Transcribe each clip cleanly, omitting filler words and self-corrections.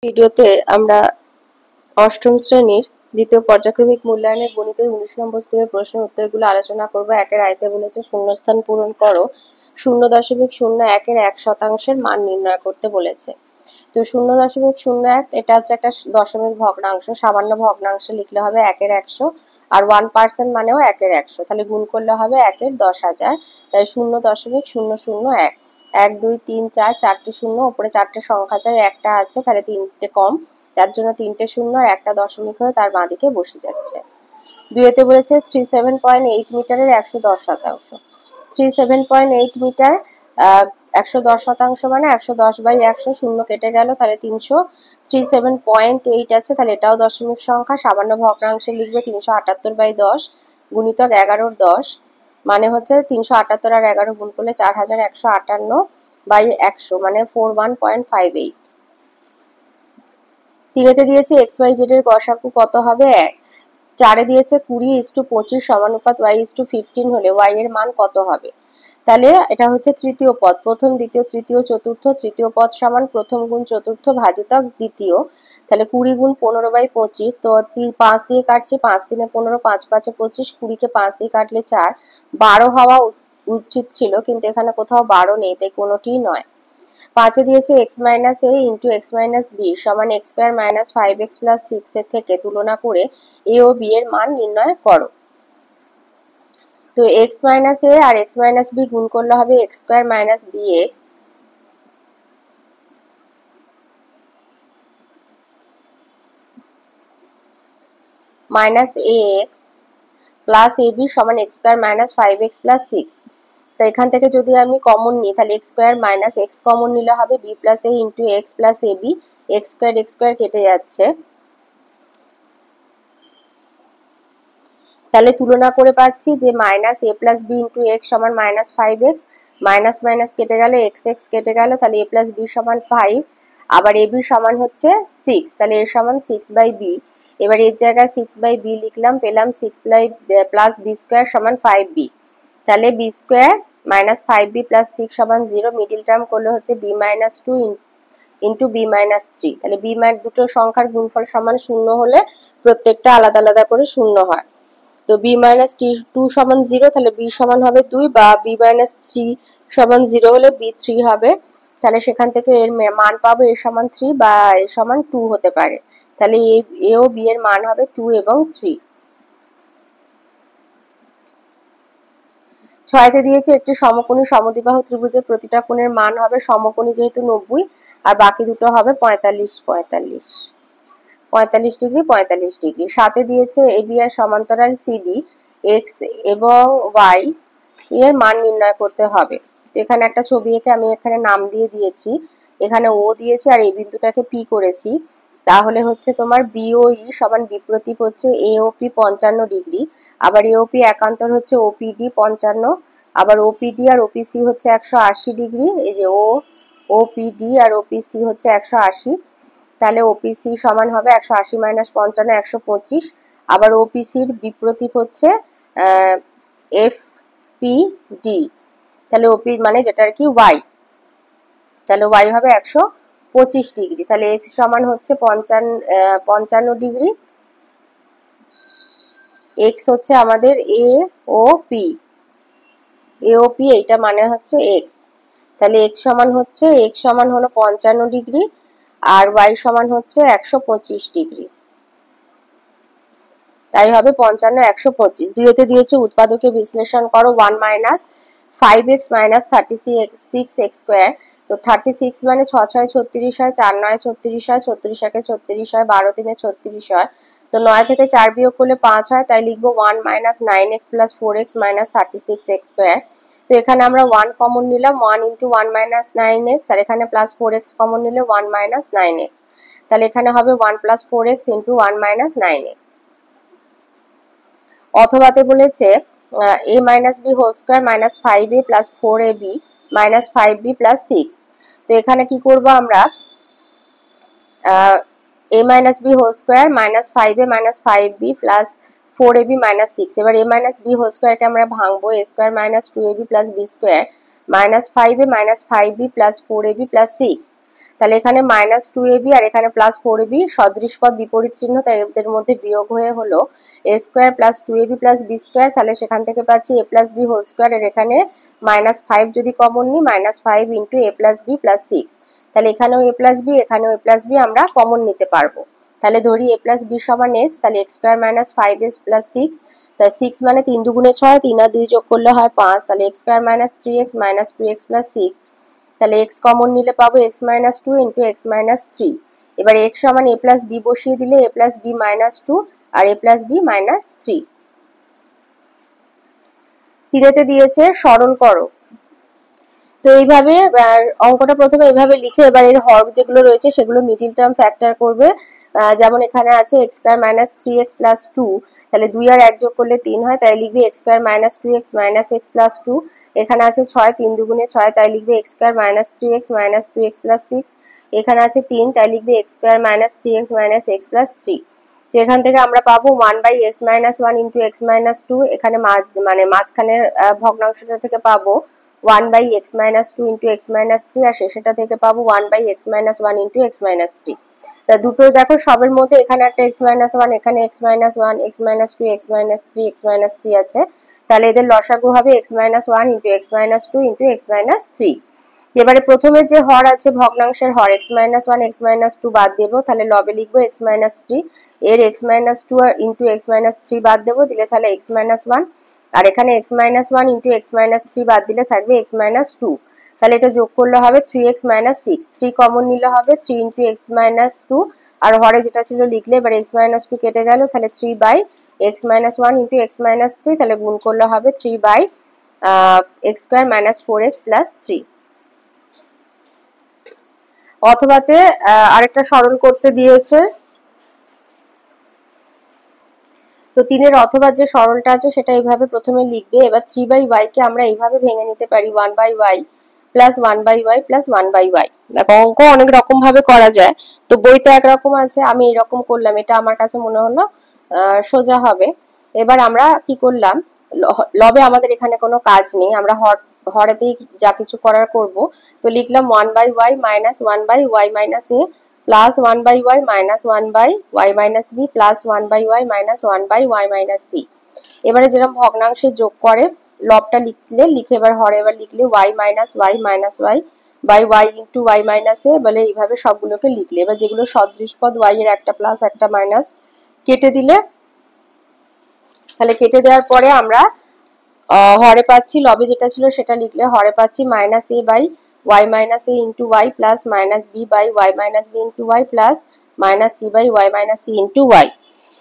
ভিডিওতে আমরা অষ্টম শ্রেণীর দ্বিতীয় পর্যায়ক্রমিক মূল্যায়নের গণিতের 19 নম্বর স্কুলের প্রশ্নের উত্তরগুলো আলোচনা করব। একের আয়তে বলেছে শূন্যস্থান পূরণ করো, 0.01 এর 1% মান নির্ণয় করতে বলেছে। তো 0.01 এটা হচ্ছে একটা দশমিক ভগ্নাংশ, সামান্য ভগ্নাংশে লিখলে হবে 1 এর 100, আর 1% মানেও 1 এর 100, তাহলে গুণ করলে হবে 1 এর 10,000, তাই 0.001। 1 2 3 4 চারটে শূন্য, উপরে চারটে সংখ্যা চাই, একটা আছে তাহলে তিনটে কম, তার জন্য তিনটে শূন্য আর একটা দশমিক হয়ে তার বাঁদিকে বসে যাচ্ছে। দুইতে বলেছে 37.8 মিটারের 110%। 37.8 মিটার 110% মানে 110/100, শূন্য কেটে গেল, তাহলে 300। 37.8 আছে, তাহলে এটাও দশমিক সংখ্যা, সামান্য ভগ্নাংশে লিখবে 378/10 গুণিতক 11-র 10, মানে হচ্ছে 378 আর 11 গুণ করলে 4158/100 মানে 41.58। তিনেতে দিয়েছে XYZ এর গসাগু কত হবে 1। 4-এ দিয়েছে 20:25 সমানুপাত y:15 হলে y এর মান কত হবে। তাহলে এটা হচ্ছে তৃতীয় পদ, প্রথম দ্বিতীয় তৃতীয় চতুর্থ, তৃতীয় পদ সমান প্রথম গুণ চতুর্থ ভাজিতক দ্বিতীয়, তাহলে 20 গুণ 15/25, তো 5 দিয়ে কাটছি, 5 3 15, 5 5 25, 20-কে 5 দিয়ে কাটলে 4, 12 হওয়া উচিত ছিল কিন্তু এখানে কোথাও 12 নেই, তাই কোনোটিই নয়। 5-এ দিয়েছে x - a into x - b সমান x square minus 5x plus 6 এর থেকে তুলনা করে a ও b এর মান নির্ণয় করো। তো x - a R x - b গুণ করলে হবে x square minus bx minus ax plus ab সমান x square minus 5x plus 6। তো এখান থেকে যদি আমি কমন নিই তাহলে x square minus x common নিলে হবে b plus a into x plus ab, x square কেটে যাচ্ছে, তাহলে তুলনা করে পাচ্ছি যে minus a plus b into x সমান মাইনাস 5x, মাইনাস মাইনাস কেটে গেল, x কেটে গেল, তাহলে a প্লাস b সমান 5, আবার ab সমান হচ্ছে 6, তাহলে a সমান 6/b। এবার এর জায়গায় 6/b লিখলাম, পেলাম 6 প্লাস b স্কয়ার সমান 5b, তাহলে b square minus 5b plus 6 সমান 0, মিডিল টার্ম করলে হচ্ছে b minus 2 into b minus 3, তাহলে b দুটো সংখ্যার গুণফল সমান 0 হলে প্রত্যেকটা আলাদা আলাদা করে 0 হয়। তো b মাইনাস 2 সমান 0, তাহলে b সমান হবে 2, বা b মাইনাস 3 সমান 0 হলে b 3 হবে, তাহলে সেখান থেকে এর মান পাবো a সমান 3 বা a সমান 2 হতে পারে, তাহলে a ও b এর মান হবে 2 এবং 3। 6-তে দিয়েছে একটি সমকোণী সমদ্বিবাহু ত্রিভুজের প্রতিটা কোণের মান হবে, সমকোণী যেহেতু 90 আর বাকি দুটো হবে 45 ডিগ্রি 45 ডিগ্রি। 7-এ দিয়েছে AB আর সমান্তরাল CD x এবং y এর মান নির্ণয় করতে হবে। তো এখানে একটা ছবি এঁকে আমি এখানে নাম দিয়ে দিয়েছি, এখানে O দিয়েছি আর এই বিন্দুটাকে P করেছি, তাহলে হচ্ছে তোমার BOE সমান বিপ্রতীপ হচ্ছে AOP 55 ডিগ্রি, আবার AOP একান্তর হচ্ছে OPD 55, আবার OPD আর OPC হচ্ছে 180 ডিগ্রি, এই যে OPD আর OPC হচ্ছে 180, তাহলে OPC সমান হবে 180 মাইনাস 55 125, আবার OPCর বিপ্রতীপ হচ্ছে FPD, তাহলে OP মানে যেটা আর কি Y, তাহলে Y হবে 125 ডিগ্রি, তাহলে X সমান হচ্ছে 55 ডিগ্রি, X হচ্ছে আমাদের AOP এইটা মানে হচ্ছে X, তাহলে X সমান হলো 55 ডিগ্রি আর y সমান হচ্ছে 125 ডিগ্রি, তাই হবে 55 125। দুইতে দিয়েছে উৎপাদকে বিশ্লেষণ করো, 1 minus 5x minus 36x square, তো 36 মানে 6 6 36 হয়, 4 9 36 হয়, 36 একে 36 হয়, 12 3 36 হয়, তো 9 থেকে 4 বিয়োগ করলে 5 হয়, তাই লিখবো 1 minus 9x plus 4x minus 36x square. তো এখানে আমরা 1 কমন নিলাম, 1 ইন্টু 1 মাইনাস 9x, আর এখানে প্লাস 4x কমন নিলে 1 মাইনাস 9x, তাহলে এখানে হবে 1 plus 4x into 1 minus 9x। অথবাতে বলেছে a minus b whole square minus 5a plus 4ab minus 5b plus 6, তো এখানে কি করব আমরা, a minus b whole square minus 5a minus 5b plus 4ab minus 6, এবার a মাইনাস b হোল স্কয়ারকে আমরা ভাঙবো, a square minus 2ab plus b square minus 5a minus 5b plus 4ab plus 6, তাহলে এখানে -2ab আর এখানে +4ab, সদৃশ পদ বিপরীত চিহ্ন, তাই এদের মধ্যে বিয়োগ হয়ে হলো a square plus 2ab plus b square. তাহলে সেখান থেকে পাচ্ছি a plus b whole square, এর এখানে -5 যদি কমন নিই, -5 into a plus b plus 6। তাহলে এখানেও a প্লাস b, এখানেও a প্লাস b আমরা কমন নিতে পারবো। তাহলে ধরি a প্লাস b সমান x, তাহলে x square minus 5s plus 6, তাহলে 6 মানে 3 দুগুণে 6, 3 আর 2 যোগ করলে হয় 5, তাহলে x square minus 3x minus 2x plus 6। তাহলে x কমন নিলে পাবো x minus 2 into x minus 3। এবার x সমান a প্লাস b বসিয়ে দিলে a প্লাস b মাইনাস 2 আর a প্লাস b মাইনাস 3। তিনেতে দিয়েছে সরল করো। তো এইভাবে অঙ্কটা প্রথমে এইভাবে লিখে এবার এর হর যেগুলো রয়েছে সেগুলো মিডল টার্ম ফ্যাক্টর করবে। যেমন এখানে আছে x square minus 3x plus 2, তাহলে 2 আর 1 যোগ করলে 3 হয়, তাই লিখবে x square minus 2x minus x plus 2। এখানে আছে 6, 3 দুগুণে 6, তাই লিখবে x square minus 3x minus 2x plus 6। এখানে আছে 3, তাই লিখবে x square minus 3x minus x plus 3। তো এখান থেকে আমরা পাবো 1/x minus 1 into x minus 2। এখানে মানে মাঝখানের ভগ্নাংশটা থেকে পাবো 1/x minus 2 into x minus 3, আর শেষেটা থেকে পাবো 1/x minus 1 into x minus 3। তা দুটোই দেখো সবের মধ্যে এখানে একটা x minus 1, এখানে x minus 1, x minus 2, x minus 3, x minus 3 আছে, তাহলে এদের লসাগু হবে x minus 1 into x minus 2 into x minus 3। এবারে প্রথমে যে হর আছে ভগ্নাংশের হর x minus 1 x minus 2 বাদ দেব, তাহলে লবে লিখবো x minus 3, এর x minus 2 into x minus 3 বাদ দেব, দিলে তাহলে x minus 1, আর এখানে x minus 1 into x minus 3 বাদ দিলে থাকবে x minus 2। তাহলে এটা যোগ করলে হবে 3x minus 6, 3 কমন নিলে হবে 3 into x minus 2, আর হরে যেটা ছিল লিখলে এবার x minus 2 কেটে গেল, তাহলে 3/x minus 1 into x minus 3, তাহলে গুণ করলে হবে 3/x square minus 4x plus 3। অথবাতে আরেকটা সরল করতে দিয়েছে। তো 3 এর অথবা যে সরলটা আছে সেটা এইভাবে প্রথমে লিখবে। এবার 3/y কে আমরা এইভাবে ভেঙে নিতে পারি 1/y plus 1/y plus 1/y। দেখো অঙ্ক অনেক রকম ভাবে করা যায়, তো বইতে একরকম আছে, আমি এরকম করলাম, এটা আমার কাছে মনে হলো সোজা হবে। এবার আমরা কি করলাম, লবে আমাদের এখানে কোনো কাজ নেই, আমরা হরেতেই যা কিছু করার করব। তো লিখলাম 1/y minus 1/y minus a plus 1/y minus 1/y minus b plus 1/y minus 1/y minus c। এবারে যেরকম ভগ্নাংশে যোগ করে লবটা লিখে এবার হরে এবার লিখলে y minus y minus y by y into y minus a, বলে এইভাবে সবগুলোকে লিখলে এবার যেগুলো সদৃশ পদ y এর একটা প্লাস একটা মাইনাস কেটে দিলে, তাহলে কেটে দেওয়ার পরে আমরা হরে পাচ্ছি লবে যেটা ছিল সেটা লিখলে হরে পাচ্ছি minus a by y minus a into y plus minus b by y minus b into y plus minus c by y minus c into y।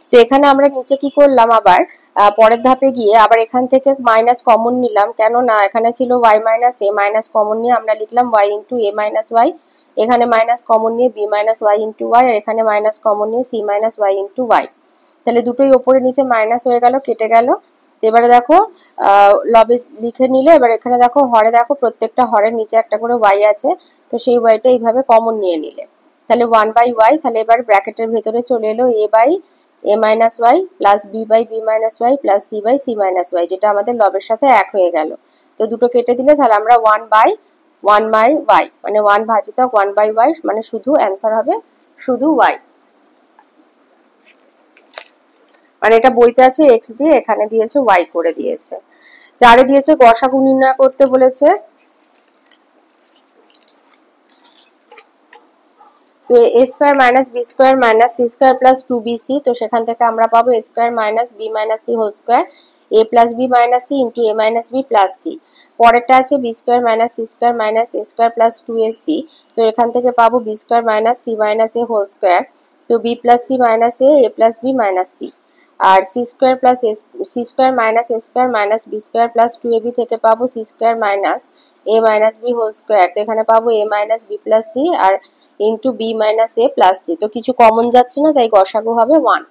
তো এখানে আমরা নিচে কি করলাম, আবার পরের ধাপে গিয়ে আবার এখান থেকে মাইনাস কমন নিলাম, কেন না এখানে ছিল y minus a, minus common নিয়ে আমরা লিখলাম y into a minus y, এখানে মাইনাস কমন নিয়ে b minus y into y, আর এখানে মাইনাস কমন নিয়ে c minus y into y। তাহলে দুটোই ওপরে নিচে মাইনাস হয়ে গেল, কেটে গেল। এবারে দেখো লবে লিখে নিলে, এবার এখানে দেখো হরে দেখো প্রত্যেকটা হরের নিচে একটা করে y আছে, তো সেই yটা এইভাবে কমন নিয়ে নিলে তাহলে 1/y, তাহলে এবার ব্র্যাকেটের ভেতরে চলে এলো a by a minus y plus b by b minus y plus c by c minus y, যেটা আমাদের লবের সাথে এক হয়ে গেল। তো দুটো কেটে দিলে তাহলে আমরা 1/y মানে 1 ভাজিতক 1/y মানে শুধু অ্যান্সার হবে শুধু y। মানে এটা বইতে আছে x দিয়ে, এখানে দিয়েছে y করে দিয়েছে। 4 এ দিয়েছে গসাগু নির্ণয় করতে বলেছে। তো a square minus b square minus c square plus 2bc, তো সেখান থেকে আমরা পাবো a square minus b minus c whole square a plus b minus c into a minus b plus c। পরেরটা আছে b square minus c square minus a square plus 2ac, তো এখান থেকে পাবো b square minus c minus a whole square, তো b plus c minus a plus b minus c, আর c square plus c square minus a square minus b square plus 2ab থেকে পাবো c square minus a minus b whole square, তো এখানে পাবো a minus b plus c আর into b minus a plus c। তো কিছু common যাচ্ছে না, তাই গসাগু হবে 1।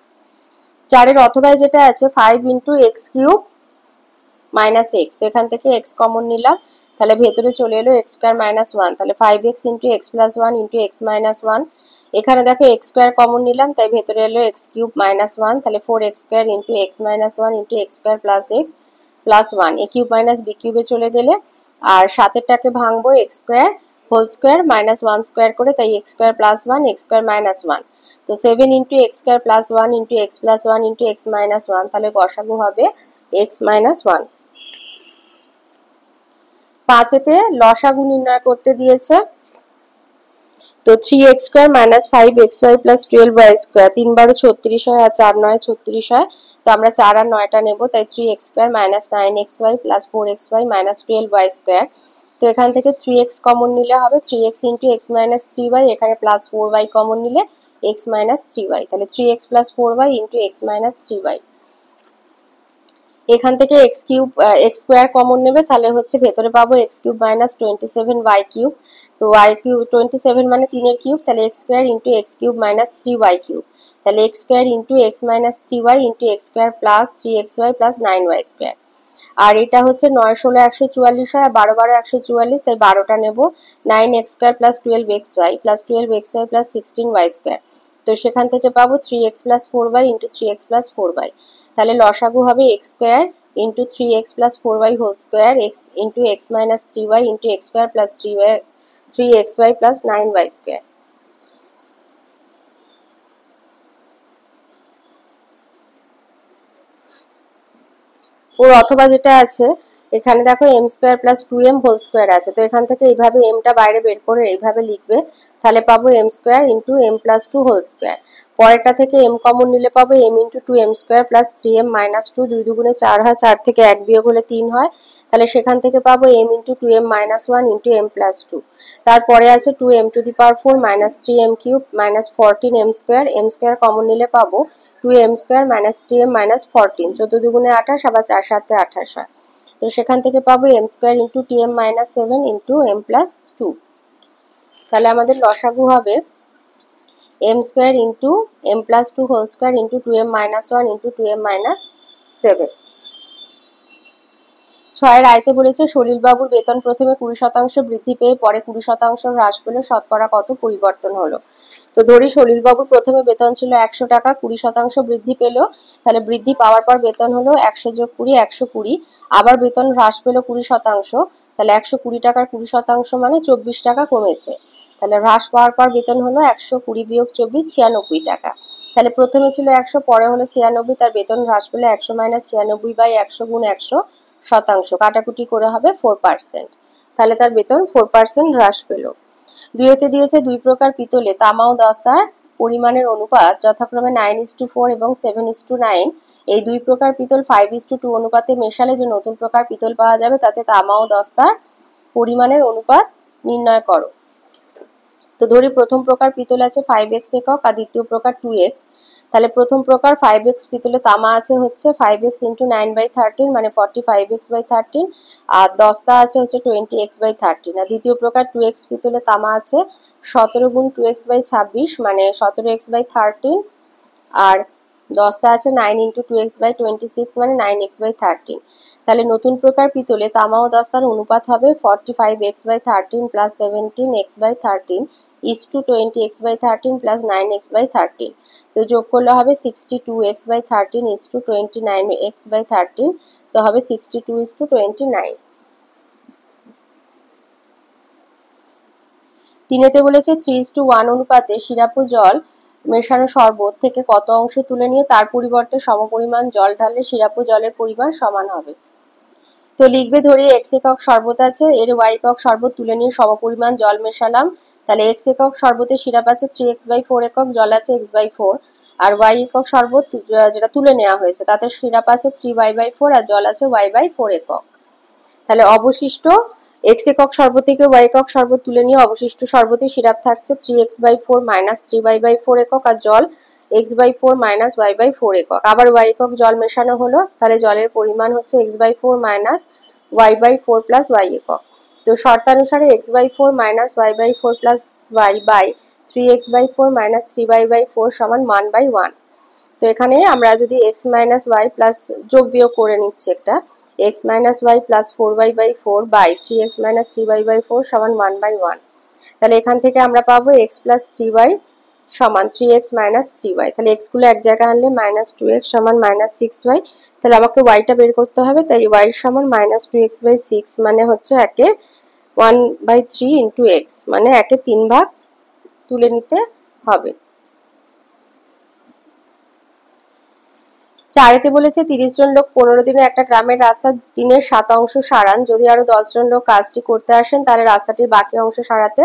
4 এর অথবায় যেটা আছে 5 into x cube minus x, তো এখান থেকে এক্স কমন নিলাম, তাহলে ভেতরে চলে এলো এক্স স্কয়ার মাইনাস 1, তাহলে 5x into x plus 1 into x minus 1। এখানে দেখো এক্স স্কয়ার কমন নিলাম, তাই ভেতরে এলো এক্স কিউব মাইনাস 1, তাহলে 4x square into x minus 1 into x square plus x plus 1। A cube minus b কিউবে চলে গেলে আর 7 এরটাকে ভাঙবো x square whole square minus 1 square করে, তাই x square plus 1 x square minus 1। তো 7 into x square plus 1 into x plus 1 into x minus 1, তাহলে গসাগু হবে এক্স মাইনাস 1। 5-এতে লসাগু নির্ণয় করতে দিয়েছে। তো 3x square minus 5xy plus 12y square, 3 বারো 36 হয় আর 4 নয় 36 হয়। তো আমরা 4 আর 9টা নেব, তাই 3x square minus 9xy plus 4xy minus 12y square. তো এখান থেকে 3x কমন নিলে হবে 3x into x minus 3y, এখানে প্লাস 4y কমন নিলে x মাইনাস 3y, তাহলে 3x plus 4y into x minus 3y। এখান থেকে x cube x square common নেবে, তাহলে হচ্ছে ভেতরে পাবো x cube minus 27y cube. তো y কিউব 27 মানে 3 এর কিউব, তাহলে x square into x cube minus 3y cube, তাহলে x square into x minus 3y into x square plus 3xy plus 9y square. আর এটা হচ্ছে 9 16 144 হয় আর 12 12 144, তাই 12টা নেব। 9x square plus 12xy plus 12xy plus 16y square. তো সেখান থেকে পাবো 3x plus 4y into 3x plus 4y, তাহলে লসাগু হবে x square into 3x plus 4y whole square x into x minus 3y into x square plus 3xy plus 9y square. Or অথবা যেটা আছে এখানে দেখো m square plus 2m whole square আছে, তো এখান থেকে এইভাবে এমটা বাইরে বের করে এইভাবে লিখবে, তাহলে পাবো m square into m plus 2 whole square. পরেরটা থেকে এম কমন নিলে পাবো m into 2m square plus 3m minus 2, 2 দুগুণে 4 হয়, 4 থেকে 1 বিয়োগ হলে 3 হয়, তাহলে সেখান থেকে পাবো m into 2m minus 1 into m plus 2। তারপরে আছে 2m to the power 4 minus 3m cube minus 14m square, m square common নিলে পাবো 2m square minus 3m minus 14, 14 দুগুণে 28 আবার 4 7 28 হয়। তো সেখান থেকে পাবো m square into t m minus 7 into m plus 2, তাহলে আমাদের লসাগু হবে m square into m plus 2 whole square into 2m minus 1 into 2m minus 7। 6 আয়তে বলেছে সলিলবাবুর বেতন প্রথমে 20% বৃদ্ধি পেয়ে পরে 20% হ্রাস পেলে শতকরা কত পরিবর্তন হলো। তো ধরি সলিলবাবুর প্রথমে বেতন ছিল 100 টাকা, 20% বৃদ্ধি পেল, তাহলে বৃদ্ধি পাওয়ার পর বেতন হলো 100 যোগ 20 120, আবার বেতন হ্রাস পেল 20%, তাহলে 120 টাকার 20% মানে 24 টাকা কমেছে, তাহলে হ্রাস পাওয়ার পর বেতন হলো 120 বিয়োগ 24 96 টাকা। তাহলে প্রথমে ছিল 100 পরে হলো 96, তার বেতন হ্রাস পেল 100 মাইনাস 96 বাই 100 গুণ 100%, কাটাকুটি করে হবে 4%, তাহলে তার বেতন 4% হ্রাস পেল। 2-তে দিয়েছে দুই প্রকার পিতলে তামা ও দস্তার পরিমাণের অনুপাত যথাক্রমে 9:4 এবং 7:9, এই দুই প্রকার পিতল 5:2 অনুপাতে মেশালে যে নতুন প্রকার পিতল পাওয়া যাবে তাতে তামা ও দস্তার পরিমাণের অনুপাত নির্ণয় করো। তো ধরি প্রথম প্রকার পিতল আছে 5x একক আর দ্বিতীয় প্রকার 2x, তাহলে প্রথম প্রকার 5x পিতলে তামা আছে হচ্ছে 5x ইন্টু 9/13 মানে 45x/13, আর দস্তা আছে হচ্ছে 20x/13, আর দ্বিতীয় প্রকার 2x পিতলে তামা আছে 17 গুণ 2x/26 মানে 17x/13, আর দস্তা আছে 9 ইন্টু 2x/26 মানে 9x/13। তাহলে নতুন প্রকার পিতলে তামা ও দস্তার অনুপাত হবে 45x/13 plus 17x/13 is to 20x/13 plus 9x/13, তো যোগ করলে হবে 62x/13 ইস টু 29x/13, তো হবে 62:29। 3-তে বলেছে 3:1 অনুপাতে সিরাপ ও জল মেশানো শরবত থেকে কত অংশ তুলে নিয়ে তার পরিবর্তে সমপরিমাণ জল ঢাললে সিরাপ ও জলের পরিমাণ সমান হবে। তো লিখবে ধরি x একক শরবত আছে, এর y একক শরবত তুলে নিয়ে সমপরিমাণ জল মেশালাম, তাহলে x একক শরবতে সিরাপ আছে 3x/4 একক, জল আছে x/4, আর y একক শরবত যেটা তুলে নেওয়া হয়েছে তাতে সিরাপ আছে 3y/4 আর জল আছে y/4 একক। তাহলে অবশিষ্ট x একক শরবত থেকে y একক শরবত তুলে নিয়ে অবশিষ্ট শরবতে সিরাপ থাকছে 3x/4 মাইনাস 3y/4 একক আর জল x/4 মাইনাস y/4 একক, আবার y একক জল মেশানো হলো, তাহলে জলের পরিমাণ হচ্ছে x/4 minus y/4 plus y একক। তো শর্তানুসারে x/4 minus y/4 plus y by 3x/4 minus 3y/4 সমান 1/1। তো এখানে আমরা যদি x মাইনাস y প্লাস যোগ বিয়োগ করে নিচ্ছি একটা, x minus y plus 4y/4 by 3x minus 3y/4 সমান 1/1, তাহলে এখান থেকে আমরা পাবো x প্লাস 3y সমান 3x মাইনাস 3y, তাহলে x গুলো এক জায়গায় আনলে মাইনাস 2x সমান মাইনাস 6y, তাহলে আমাকে y টা বের করতে হবে, তাই y সমান মাইনাস 2x/6 মানে হচ্ছে 1 1/3 ইন্টু এক্স, মানে 1/3 ভাগ তুলে নিতে হবে। 4 বলেছে 30 জন লোক 15 দিনে একটা গ্রামের রাস্তা দিনের 7 সারান, যদি আরো 10 জন লোক কাজটি করতে আসেন তাহলে রাস্তাটির বাকি অংশ সারাতে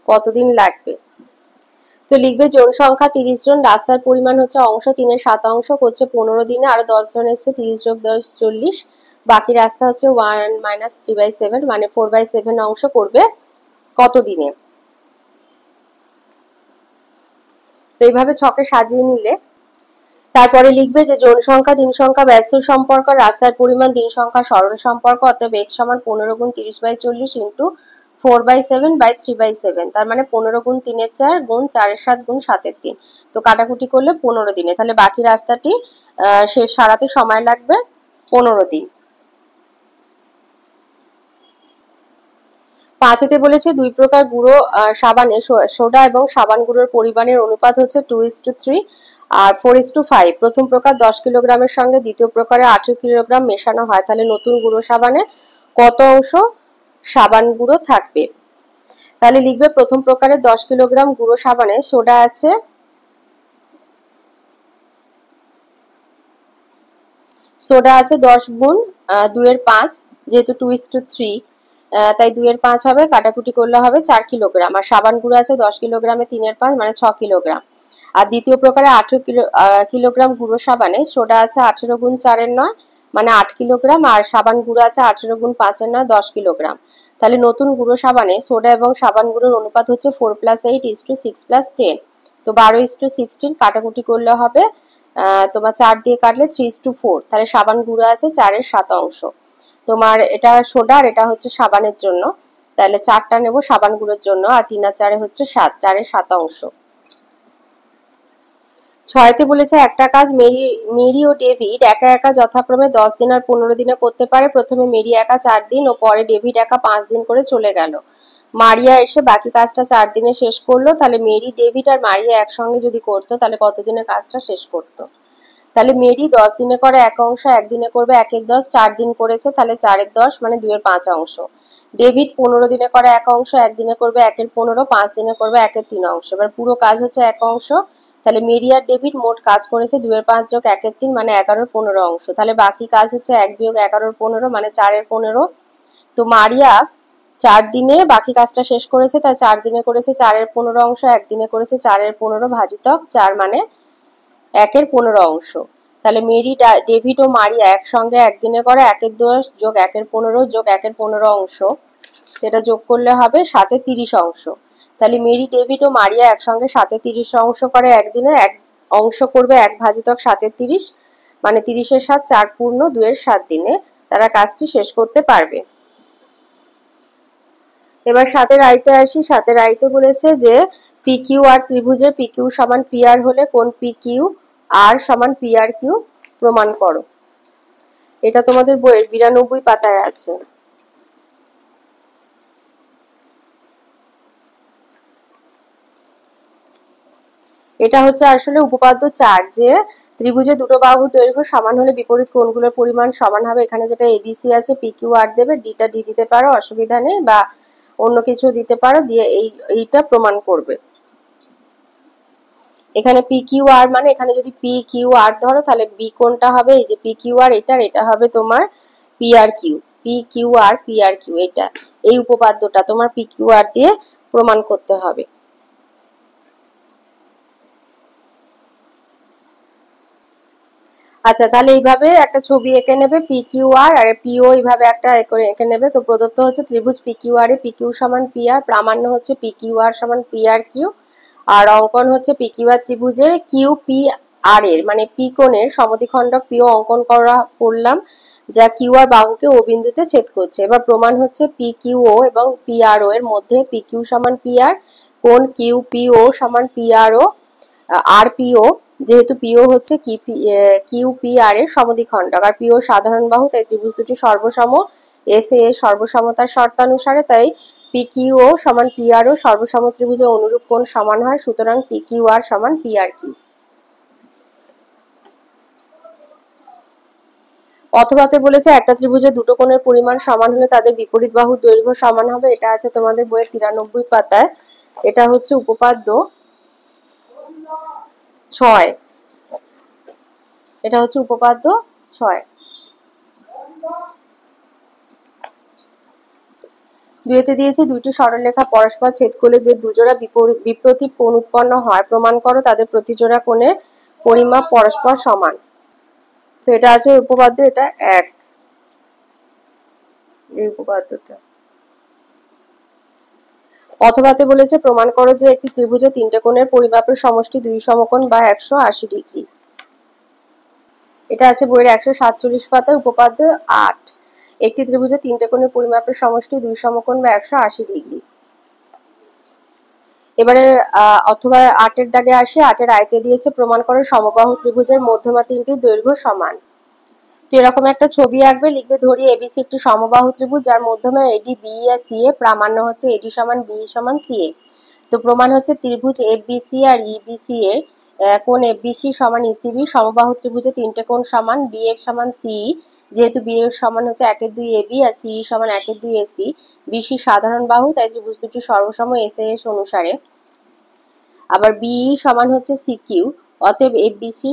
কতদিন লাগবে। তো লিখবে জন সংখ্যা 30 জন, রাস্তার পরিমাণ হচ্ছে অংশ 3/7 করছে 15 দিনে, আরো 10 জন এসছে, 30 যোগ 10 40, বাকি রাস্তা হচ্ছে 1 - 3/7 মানে 4/7 অংশ করবে কত দিনে। তো এইভাবে ছকে সাজিয়ে নিলে তারপরে লিখবে যে জন সংখ্যা দিন সংখ্যা ব্যস্ত সম্পর্ক, রাস্তার পরিমাণ দিন সংখ্যা সরল সম্পর্ক, অতএব x সমান 15 গুণ 30/40 ইন্টু 4/7/3/7, তার মানে 15 গুণ 3/4 গুণ 4/7 গুণ 7/3। তো কাটাকুটি করলে 15 দিনে, তাহলে বাকি রাস্তাটি শেষ সারাতে সময় লাগবে 15 দিন। 5 বলেছে 2 প্রকার গুঁড়ো সাবানে সোডা এবং সাবান গুঁড়োর পরিমাণের অনুপাত হচ্ছে 2:3 আর 4:5। প্রথম প্রকার 10 কিলোগ্রামের সঙ্গে দ্বিতীয় প্রকারে 18 কিলোগ্রাম মেশানো হয়, তাহলে নতুন গুঁড়ো সাবানে কত অংশ সাবান গুঁড়ো থাকবে। তাহলে লিখবে প্রথম প্রকারে 10 কিলোগ্রাম গুঁড়ো সাবানে সোডা আছে 10 গুণ 2/5, যেহেতু 2:3 তাই 2/5 হবে, কাটাকুটি করলে হবে 4 কিলোগ্রাম। আর সাবান গুঁড়ো আছে 10 কিলোগ্রামে 3/5 মানে 6 কিলোগ্রাম। আর দ্বিতীয় প্রকারে 18 কিলোগ্রাম গুঁড়ো সাবানে সোডা আছে 18 গুণ 4/9 মানে 8 কিলোগ্রাম, আর সাবান গুঁড়ো আছে 18 গুণ 5/9 10 কিলোগ্রাম। তাহলে নতুন গুঁড়ো সাবানে সোডা এবং সাবান গুঁড়োর অনুপাত হচ্ছে 4+8:6+10। তো 12:16, কাটাকুটি করলে হবে তোমার 4 দিয়ে কাটলে 3:4, তাহলে সাবান গুঁড়ো আছে 4/7 অংশ। তোমার এটা সোডা আর এটা হচ্ছে সাবানের জন্য, তাহলে 4টা নেব সাবান গুঁড়োর জন্য, আর 3 আর 4 হচ্ছে 7, 4/7 অংশ। 6 বলেছে একটা কাজ মেরি ও ডেভিড একা একা যথাক্রমে 10 দিন আর 15 দিনে করতে পারে। প্রথমে মেরি একা 4 দিন ও পরে ডেভিড একা 5 দিন করে চলে গেল। মারিয়া এসে বাকি কাজটা 4 দিনে শেষ করলো। তাহলে মেরি, ডেভিড আর মারিয়া একসঙ্গে যদি করতো তাহলে কতদিনে কাজটা শেষ করতো। তাহলে মেরি 10 দিনে করে 1 অংশ, 1 দিনে করবে 1/10, 4 দিন করেছে তাহলে 4/10 মানে 2/5 অংশ। ডেভিড 15 দিনে করে 1 অংশ, 1 দিনে করবে 1/15, 5 দিনে করবে 1/3 অংশ। এবার পুরো কাজ হচ্ছে 1 অংশ, তাহলে মেরি আর ডেভিড মোট কাজ করেছে 2/5 যোগ 1/3 মানে 11/15 অংশ। তাহলে বাকি কাজ হচ্ছে 1 বিয়োগ 11/15 মানে 4/15। তো মারিয়া 4 দিনে বাকি কাজটা শেষ করেছে, তাই 4 দিনে করেছে 4/15 অংশ, 1 দিনে করেছে 4/15 ভাজিতক 4 মানে 1/15 অংশ। তাহলে মেরি, ডেভিড ও মারিয়া একসঙ্গে 1 দিনে করে 1/10 যোগ 1/15 যোগ 1/15 অংশ, এটা যোগ করলে হবে 7/30 অংশ। তাহলে মেরি, ডেভিড ও মারিয়া একসঙ্গে 7/30 অংশ করে, একদিনে 1 অংশ করবে 1 ভাজিতক 7/30 মানে 30/7 4 পূর্ণ 2/7 দিনে তারা কাজটি শেষ করতে পারবে। এবার 7 আইতে আসি। 7 আইতে বলেছে যে পিকিউ আর ত্রিভুজের পিকিউ সমান পিআর হলে কোন পিকিউ আর সমান পিআর কিউ প্রমাণ করো। এটা তোমাদের বইয়ের 92 পাতায় আছে। এটা হচ্ছে আসলে উপপাদ্য 4, যে ত্রিভুজে দুটো বাহুর দৈর্ঘ্য সমান হলে বিপরীত কোণগুলোর পরিমাণ সমান হবে। এখানে যেটা এবিসি আছে পিকিউ আর দেবে, ডিটা ডি দিতে পারো, অসুবিধা নেই, বা অন্য কিছু দিতে পারো, দিয়ে এইটা প্রমাণ করবে। এখানে পি কিউ আর মানে এখানে যদি পি কিউ আর ধরো তাহলে বি কোনটা হবে, এই যে পি কিউ আর এটা হবে তোমার P R Q, P Q আর পি আর কিউ, এটা এই উপপাদ্যটা তোমার পি কিউ আর দিয়ে প্রমাণ করতে হবে। আচ্ছা, তাহলে এইভাবে একটা ছবি এঁকে নেবে পি কিউ আর আর পিও এইভাবে একটা এঁকে নেবে। তো প্রদত্ত হচ্ছে ত্রিভুজ পি কিউ আর এ পি কিউ সমান পি আর, প্রামাণ্য হচ্ছে পি কিউ আর সমান পি আর কিউ, আর অঙ্কন হচ্ছে পি কিউ আর ত্রিভুজের কিউ পি আর এর মানে পি কোণের সমদ্বিখণ্ডক পিও অঙ্কন করলাম, যা কিউ আর বাহুকে ও বিন্দুতে ছেদ করছে। এবার প্রমাণ হচ্ছে পি কিউ ও এবং পি আর ও এর মধ্যে পি কিউ সমান পি আর, কোণ কিউ পি ও সমান পি আর ও আর পিও, যেহেতু পিও হচ্ছে কিউ পি আর এর সমদ্বিখণ্ডক আর পিও সাধারণ বাহু, তাই ত্রিভুজ দুটি সর্বসম এস এ সর্বসমতার শর্তানুসারে, তাই পি কিউ ও সমান পি আর ও সর্বসম ত্রিভুজে অনুরূপ কোণ সমান হয়, সুতরাং পি কিউ আর সমান পি আর কিউ। অথবাতে বলেছে একটা ত্রিভুজে দুটো কোণের পরিমাণ সমান হলে তাদের বিপরীত বাহুর দৈর্ঘ্য সমান হবে। এটা আছে তোমাদের বইয়ের 93 পাতায়। এটা হচ্ছে উপপাদ্য 6। এটা হচ্ছে উপপাদ্য 6। দুইতে দিয়েছে দুইটি সরলরেখা পরস্পর ছেদ করলে যে দুজোড়া বিপ্রতীপ কোণ উৎপন্ন হয় প্রমাণ করো তাদের প্রতিজোড়া কোণের পরিমাপ পরস্পর সমান। তো এটা আছে উপপাদ্য, এটা 1, এই উপপাদ্যটা। অথবাতে বলেছে প্রমাণ করো যে একটি ত্রিভুজে তিনটে কোণের পরিমাপের সমষ্টি 2 সমকোণ বা 180 ডিগ্রি। এটা আছে বইয়ের 147 পাতায়, উপপাদ্য 8। একটি ত্রিভুজে তিনটে কোণের পরিমাপের সমষ্টি 2 সমকোণ বা 180 ডিগ্রি। এবারে অথবা 8 দাগে আসে। 8 আয়তে দিয়েছে প্রমাণ করো সমবাহু ত্রিভুজের মধ্যমা তিনটির দৈর্ঘ্য সমান। তো এরকম একটা ছবি আঁকবে, লিখবে ধরি এবিসি একটি সমবাহু ত্রিভুজ যার মধ্যমা এডি বি আর সি এ, প্রামাণ্য হচ্ছে এডি সমান বি সমান সি এ। তো প্রমাণ হচ্ছে ত্রিভুজ এফবিসি আর ইবিসি এর কোণ এফবিসি সমান ইসিবি। সমবাহু ত্রিভুজে তিনটে কোণ সমান, বিএফ সমান সিই, যেহেতু বিএফ সমান হচ্ছে 1/2 এবি আর সিই সমান 1/2 এসি। বিসি সাধারণ বাহু, তাই ত্রিভুজ দুটি সর্বসম এসএস অনুসারে। আবার বিই সমান হচ্ছে সিকিউ, অতএব এফবিসি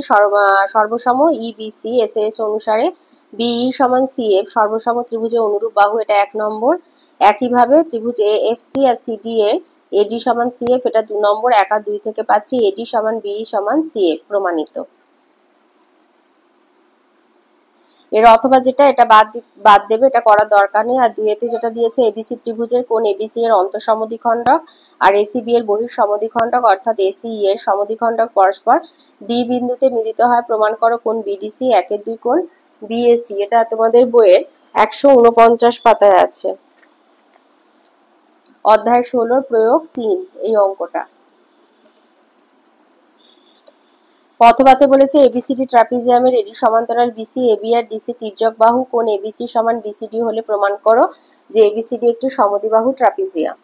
সর্বসম ইবিসি এসএস অনুসারে। বিই সমান সিএফ সর্বসম ত্রিভুজে অনুরূপ বাহু, এটা 1 নম্বর। একইভাবে ত্রিভুজ এএফসি আর সিডি এর এডি সমান সিএফ, এটা 2 নম্বর। 1 আর 2 থেকে পাচ্ছি এডি সমান বিই সমান সিএফ, প্রমাণিত। এর অথবা যেটা, এটা বাদ দেবে, এটা করার দরকার নেই। আর 2 যেটা দিয়েছে এবিসি ত্রিভুজের কোণ এবিসি এর অন্তঃসমদ্বিখণ্ডক আর এসিবি এর বহিঃসমদ্বিখণ্ডক, অর্থাৎ এসিই এর সমদ্বিখণ্ডক পরস্পর ডি বিন্দুতে মিলিত হয় প্রমাণ করো কোণ বিডিসি 1/2 কোণ বিএসি। এটা তোমাদের বইয়ের 149 পাতায় আছে, অধ্যায় 16 প্রয়োগ 3, এই অঙ্কটা। অথবাতে বলেছে এবিসিডি ট্রাপিজিয়ামের এডি সমান্তরাল বিসি, এবি আর ডিসি তির্যক বাহু, কোণ এবিসি সমান বিসিডি হলে প্রমাণ করো যে এবিসিডি একটি সমদ্বিবাহু ট্রাপিজিয়াম।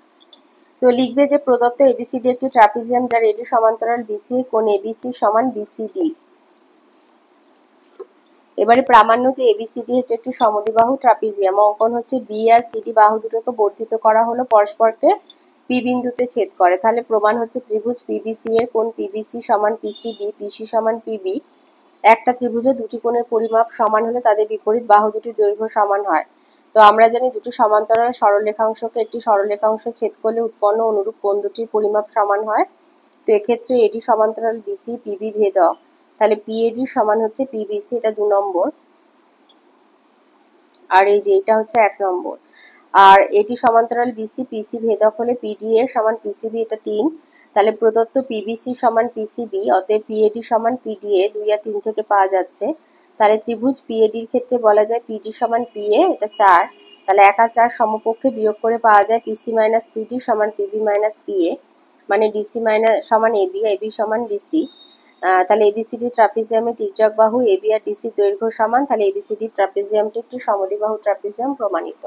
তো লিখবে যে প্রদত্ত এবিসিডি একটি ট্রাপিজিয়াম যার এডি সমান্তরাল বিসি, কোণ এবিসি সমান বিসিডি। এবারে প্রামাণ্য যে এবিসিডি হচ্ছে একটি সমদ্বিবাহু ট্রাপিজিয়াম। অঙ্কন হচ্ছে বি আর সিডি বাহু দুটোকে বর্ধিত করা হলো, পরস্পরকে পি বিন্দুতে ছেদ করে। তাহলে প্রমাণ হচ্ছে ত্রিভুজ পিবিসি এর কোণ পিবিসি সমান পিসিবি, পিসি সমান পিবি। একটা ত্রিভুজে দুটি কোণের পরিমাপ সমান হলে তাদের বিপরীত বাহু দুটির দৈর্ঘ্য সমান হয়। তো আমরা জানি দুটি সমান্তরাল সরলরেখাংশকে একটি সরলরেখাংশ ছেদ করলে উৎপন্ন অনুরূপ কোণ দুটির পরিমাপ সমান হয়। তো এক্ষেত্রে এডি সমান্তরাল বিসি পিবি ভেদক, তাহলে পিএডি সমান হচ্ছে পিবিসি, এটা 2 নম্বর। আর এই যে এটা হচ্ছে 1 নম্বর। আর এডি সমান্তরাল বিসি পিসি ভেদক হলে পিডিএ সমান পিসিবি, এটা 3। তাহলে প্রদত্ত পিবিসি সমান পিসিবি, অতএব পিএডি সমান পিডিএ 2 আর 3 থেকে পাওয়া যাচ্ছে। তাহলে ত্রিভুজ পিএডির ক্ষেত্রে বলা যায় পিডি সমান পিএ, এটা 4। তাহলে 1 আর 4 সমপক্ষে বিয়োগ করে পাওয়া যায় পিসি মাইনাস পিডি সমান পিবি মাইনাস পিএ, মানে ডিসি মাইনাস সমান এবি, এবি সমান ডিসি। তাহলে এবিসিডি ট্রাপিজিয়ামের তির্যক বাহু এবি আর ডিসির দৈর্ঘ্য সমান। তাহলে এবিসিডি ট্রাপিজিয়ামটি একটি সমদ্বিবাহু ট্রাপিজিয়াম, প্রমাণিত।